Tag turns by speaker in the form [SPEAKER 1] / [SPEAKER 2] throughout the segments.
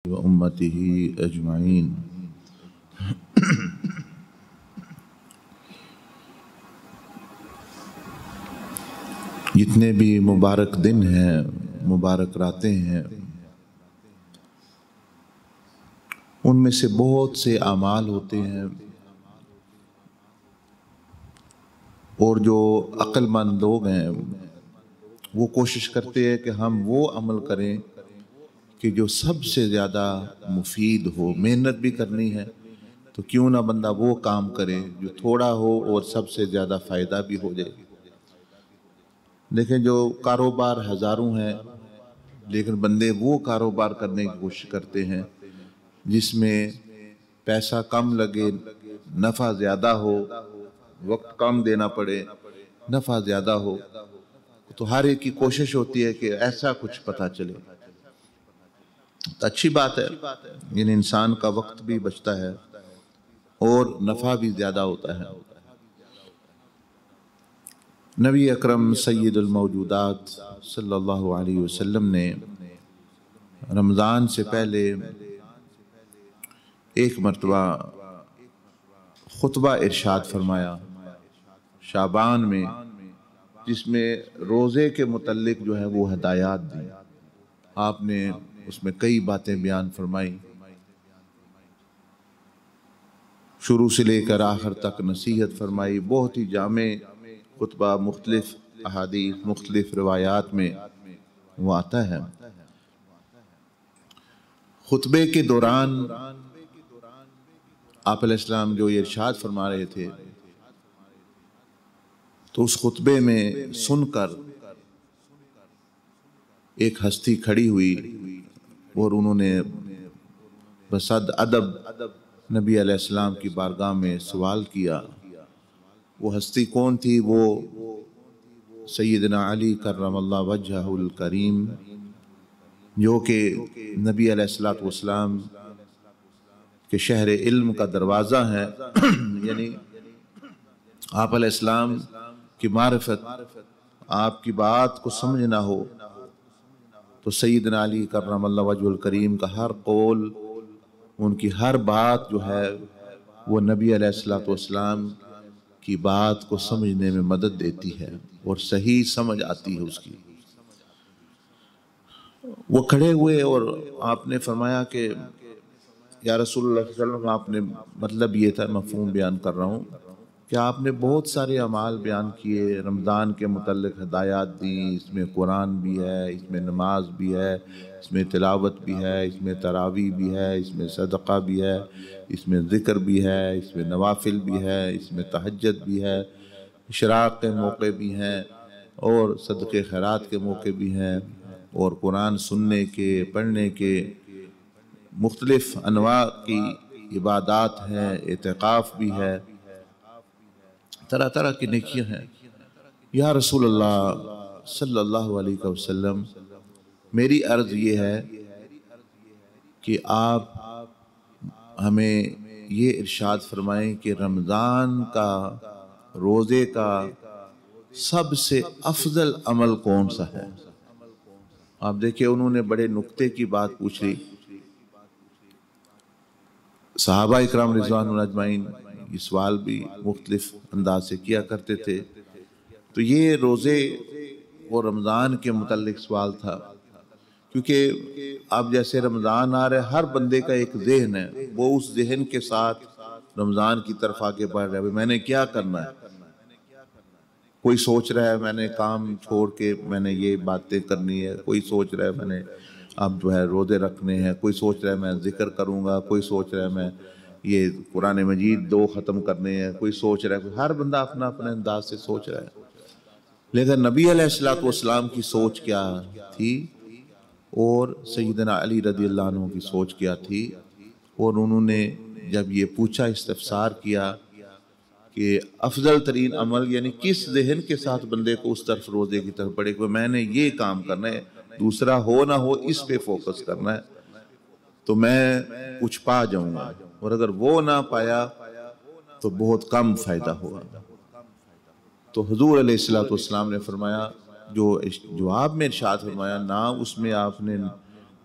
[SPEAKER 1] و امتہ اجمعین۔ جتنے بھی مبارک دن ہیں، مبارک راتیں ہیں، ان میں سے بہت سے اعمال ہوتے ہیں اور جو عقل مند لوگ ہیں وہ کوشش کرتے ہیں کہ ہم وہ عمل کریں کہ جو سب سے زیادہ مفید ہو۔ محنت بھی کرنی ہے تو کیوں نہ بندہ وہ کام کرے جو تھوڑا ہو اور سب سے زیادہ فائدہ بھی ہو جائے۔ دیکھیں، جو کاروبار ہزاروں ہیں لیکن بندے وہ کاروبار کرنے کی کوشش کرتے ہیں جس میں پیسہ کم لگے، نفع زیادہ ہو، وقت کم دینا پڑے، نفع زیادہ ہو، تو ہر ایک کی کوشش ہوتی ہے کہ ایسا کچھ پتہ چلے۔ تو اچھی بات ہے، یعنی انسان کا وقت بھی بچتا ہے اور نفع بھی زیادہ ہوتا ہے۔ نبی اکرم سید الموجودات صلی اللہ علیہ وسلم نے رمضان سے پہلے ایک مرتبہ خطبہ ارشاد فرمایا شعبان میں، جس میں روزے کے متعلق جو ہے وہ ہدایات دی۔ آپ نے اس میں کئی باتیں بیان فرمائی، شروع سے لے کر آخر تک نصیحت فرمائی۔ بہت ہی جامع خطبہ، مختلف احادیث، مختلف روایات میں وہ آتا ہے۔ خطبے کے دوران آپ علیہ السلام جو یہ ارشاد فرما رہے تھے تو اس خطبے میں سن کر ایک ہستی کھڑی ہوئی اور انہوں نے بصد ادب نبی علیہ السلام کی بارگاہ میں سوال کیا۔ وہ ہستی کون تھی؟ وہ سیدنا علی کرم اللہ وجہہ الکریم، جو کہ نبی علیہ السلام کے شہر علم کا دروازہ ہے۔ یعنی آپ علیہ السلام کی معرفت، آپ کی بات کو سمجھنا ہو تو سیدنا علی کرم اللہ وجہہ الکریم کا ہر قول، ان کی ہر بات جو ہے وہ نبی علیہ السلام کی بات کو سمجھنے میں مدد دیتی ہے اور صحیح سمجھ آتی ہے اس کی۔ وہ کھڑے ہوئے اور آپ نے فرمایا کہ یا رسول اللہ صلی اللہ علیہ وسلم، آپ نے مطلب یہ تھا، مفہوم بیان کر رہا ہوں کہ آپ نے بہت سارے اعمال بیان کیے، رمضان کے متعلق ہدایات دی، اس میں قرآن بھی ہے، اس میں نماز بھی ہے، اس میں تلاوت بھی ہے، اس میں تراویح بھی ہے، اس میں صدقہ بھی ہے، اس میں ذکر بھی ہے، اس میں نوافل بھی ہے، اس میں تہجد بھی ہے، اشراق کے موقع بھی ہیں اور صدقے خیرات کے موقع بھی ہیں، اور قرآن سننے کے، پڑھنے کے مختلف انواع کی عبادات ہیں، اعتکاف بھی ہے، طرح طرح کی نیکیاں ہیں۔ یا رسول اللہ صلی اللہ علیہ وسلم، میری عرض یہ ہے کہ آپ ہمیں یہ ارشاد فرمائیں کہ رمضان کا، روزے کا سب سے افضل عمل کون سا ہے؟ آپ دیکھیں، انہوں نے بڑے نکتے کی بات پوچھی۔ صحابہ اکرام رضوان اللہ اجمعین یہ سوال بھی مختلف انداز سے کیا کرتے تھے، تو یہ روزے اور رمضان کے متعلق سوال تھا، کیونکہ اب جیسے رمضان آ رہا ہے، ہر بندے کا ایک ذہن ہے، وہ اس ذہن کے ساتھ رمضان کی طرف آگے بڑھ رہا ہے، میں نے کیا کرنا ہے۔ کوئی سوچ رہا ہے میں نے کام چھوڑ کے میں نے یہ باتیں کرنی ہے، کوئی سوچ رہا ہے میں نے اب جو ہے روزے رکھنے ہیں، کوئی سوچ رہا ہے میں ذکر کروں گا، کوئی سوچ رہا ہے میں یہ قرآن مجید 2 ختم کرنے ہیں، کوئی سوچ رہا ہے، ہر بندہ اپنا اپنے انداز سے سوچ رہا ہے۔ لیکن نبی علیہ السلام کی سوچ کیا تھی اور سیدنا علی رضی اللہ عنہ کی سوچ کیا تھی، اور انہوں نے جب یہ پوچھا، استفسار کیا کہ افضل ترین عمل، یعنی کس ذہن کے ساتھ بندے کو اس طرف روزے کی طرف پڑے کہ میں نے یہ کام کرنا ہے، دوسرا ہو نہ ہو اس پہ فوکس کرنا ہے تو میں کچھ پا جاؤں گا، اور اگر وہ نہ پایا تو بہت کم فائدہ ہوگا۔ تو حضور علیہ السلام نے فرمایا، جو جواب میں ارشاد فرمایا، نہ اس میں آپ نے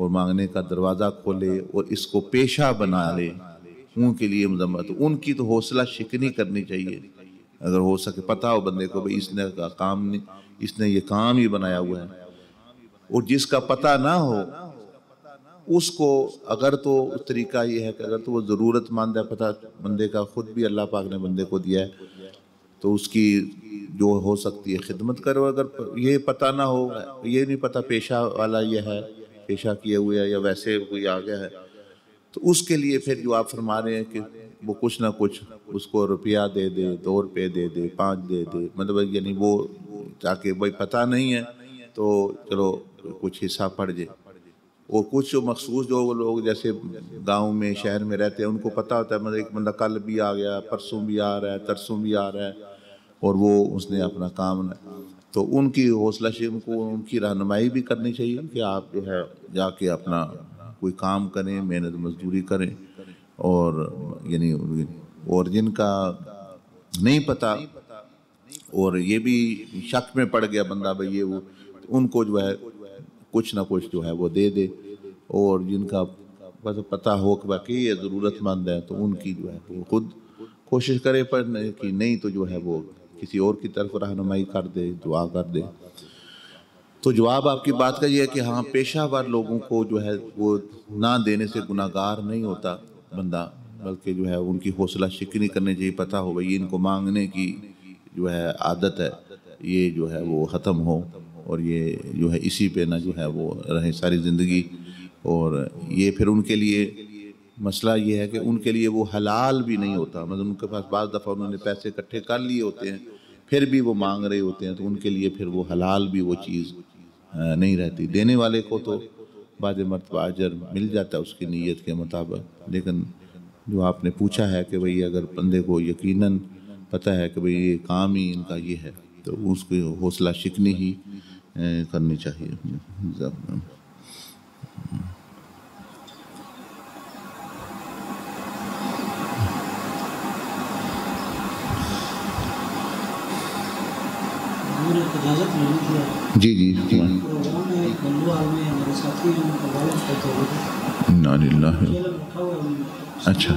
[SPEAKER 1] اور مانگنے کا دروازہ کھولے اور اس کو پیشہ بنا لے، ان کے لیے مذمت۔ ان کی تو حوصلہ شکنی کرنی چاہیے اگر ہو سکے، پتہ ہو بندے کو بھئی اس نے کام نہیں، اس نے یہ کام ہی بنایا ہوا ہے۔ اور جس کا پتہ نہ ہو اس کو اگر تو طریقہ یہ ہے کہ اگر تو وہ ضرورت مند ہے، پتہ بندے کا خود بھی اللہ پاک نے بندے کو دیا ہے، تو اس کی جو ہو سکتی ہے خدمت کرو۔ اگر یہ پتہ نہ ہو، یہ نہیں پتہ پیشہ والا یہ ہے، پیشہ کیے ہوئے ہے یا ویسے کوئی آ گیا ہے، تو اس کے لیے پھر جو آپ فرما رہے ہیں کہ وہ کچھ نہ کچھ اس کو روپیہ دے دے، 2 روپے دے دے، 5 دے دے، مطلب یعنی وہ تاکہ بھائی پتہ نہیں ہے تو چلو کچھ حصہ پڑ جائے۔ اور کچھ جو مخصوص جو لوگ جیسے گاؤں میں شہر میں رہتے ہیں ان کو پتہ ہوتا ہے مطلب ایک بندہ کل بھی آ گیا، پرسوں بھی آ رہا ہے، ترسوں بھی آ رہا ہے، اور وہ اس نے اپنا کام تو ان کی حوصلہ ان کو ان کی رہنمائی بھی کرنی چاہیے کہ آپ جو ہے جا کے اپنا کوئی کام کریں، محنت مزدوری کریں۔ اور یعنی اور جن کا نہیں پتہ اور یہ بھی شک میں پڑ گیا بندہ بھئی یہ وہ، ان کو جو ہے کچھ نہ کچھ جو ہے وہ دے دے، اور جن کا پتہ ہو کہ باقی یہ ضرورت مند ہے تو ان کی جو ہے وہ خود کوشش کرے پڑھنے کی، نہیں تو جو ہے وہ کسی اور کی طرف رہنمائی کر دے، دعا کر دے۔ تو جواب آپ کی بات کا یہ ہے کہ ہاں پیشہ ور لوگوں کو جو ہے وہ نہ دینے سے گناہ گار نہیں ہوتا بندہ، بلکہ جو ہے ان کی حوصلہ شکنی کرنی چاہیے، پتہ ہو بھئی ان کو مانگنے کی جو ہے عادت ہے، یہ جو ہے وہ ختم ہو، اور یہ جو ہے اسی پہ نہ جو ہے وہ رہے ساری زندگی۔ اور یہ پھر ان کے لیے مسئلہ یہ ہے کہ ان کے لیے وہ حلال بھی نہیں ہوتا، مطلب ان کے پاس بعض دفعہ انہوں نے پیسے اکٹھے کر لیے ہوتے ہیں پھر بھی وہ مانگ رہے ہوتے ہیں، تو ان کے لیے پھر وہ حلال بھی وہ چیز نہیں رہتی۔ دینے والے کو تو بعض مرتبہ اجر مل جاتا ہے اس کی نیت کے مطابق، لیکن جو آپ نے پوچھا ہے کہ بھئی اگر بندے کو یقیناً پتہ ہے کہ بھئی یہ کام ہی ان کا یہ ہے تو اس کو حوصلہ شکنی ہی کرنی چاہیے۔ جی جی اچھا